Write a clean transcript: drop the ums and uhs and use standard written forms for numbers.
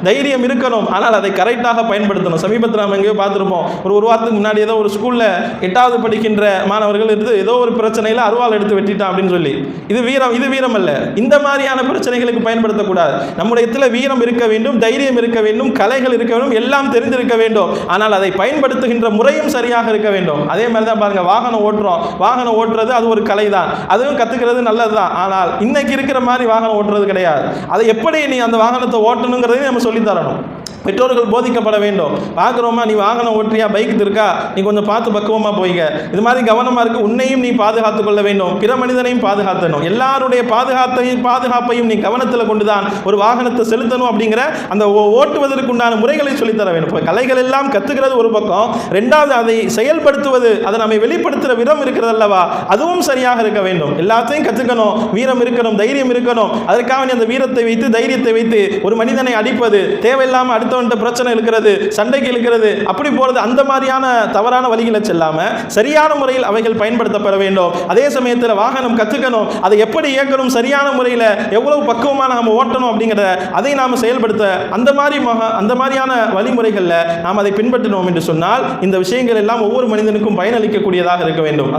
தைரியம் இருக்கணும், ஆனால் அதை கரெக்டாக பயன்படுத்தணும். சமீபத்தில் நம்ம எங்கேயோ பார்த்துருப்போம், ஒரு வாரத்துக்கு முன்னாடி ஏதோ ஒரு ஸ்கூலில் 8வது படிக்கின்ற மாணவர்கள் இருந்து ஏதோ ஒரு பிரச்சனையில் அருவாள் எடுத்து வெட்டிட்டான் அப்படின்னு சொல்லி, இது வீரம் அல்ல. இந்த மாதிரியான பிரச்சனைகளுக்கு பயன்படுத்தக்கூடாது. நம்முடைய வீரம் இருக்க வேண்டும், தைரியம் இருக்க வேண்டும், கலைகள் இருக்க வேண்டும், எல்லாம் தெரிந்திருக்க வேண்டும். ஆனால் அதை பயன்படுத்துகின்ற முறையும் சரியாக இருக்க வேண்டும். அதே மாதிரி தான் பாருங்க, வாகனம் ஓட்டுறோம், வாகனம் ஓட்டுறது அது ஒரு கலை தான், அதுவும் கத்துக்கிறது நல்லதுதான். ஆனால் இன்னைக்கு இருக்கிற மாதிரி வாகனம் ஓட்டுறது கிடையாது. அதை எப்படி நீ அந்த வாகனத்தை ஓட்டணுங்கிறதையும் நம்ம சொல்லி தரணும். பெற்றோர்கள் போதிக்கப்பட வேண்டும். பார்க்குறோமா, நீ வாகனம் ஓட்டுறியா, பைக் இருக்கா, நீ கொஞ்சம் பார்த்து பக்குவமாக போய்க, இது மாதிரி கவனமாக இருக்கு, உன்னையும் நீ பாதுகாத்துக் கொள்ள வேண்டும், பிற மனிதனையும் பாதுகாத்தணும், எல்லாருடைய பாதுகாப்பையும் நீ கவனத்தில் கொண்டுதான் ஒரு வாகனத்தை செலுத்தணும் அப்படிங்கிற அந்த ஓட்டுவதற்கு உண்டான முறைகளை சொல்லித்தர வேண்டும். இப்போ கலைகள் எல்லாம் கற்றுக்கிறது ஒரு பக்கம், ரெண்டாவது அதை செயல்படுத்துவது, அதை நம்ம வெளிப்படுத்துகிற விதம் இருக்கிறது அல்லவா, அதுவும் சரியாக இருக்க வேண்டும். எல்லாத்தையும் கற்றுக்கணும், வீரம் இருக்கணும், தைரியம் இருக்கணும். அதற்காக நீ அந்த வீரத்தை வைத்து தைரியத்தை வைத்து ஒரு மனிதனை அடிப்பது, தேவையில்லாமல் அடுத்தவன்ட்ட பிரச்சனை இருக்கிறது, சண்டைக்கு இருக்கிறது, அப்படி போறது, அந்த மாதிரியான தவறான வழிகளை செல்லாம சரியான முறையில் அவைகள் பயன்படுத்தப்பட வேண்டும். அதே சமயத்தில் வாகனம் கற்றுக்கணும், அதை எப்படி இயக்கணும், சரியான முறையில் எவ்வளவு பக்குவமாக நம்ம ஓட்டணும் அப்படிங்கிற அதை நாம் செயல்படுத்த அந்த மாதிரியான வழிமுறைகளில் நாம் அதை பின்பற்றினோம் என்று சொன்னால் இந்த விஷயங்கள் எல்லாம் ஒவ்வொரு மனிதனுக்கும் பயனளிக்கக்கூடியதாக இருக்க வேண்டும்.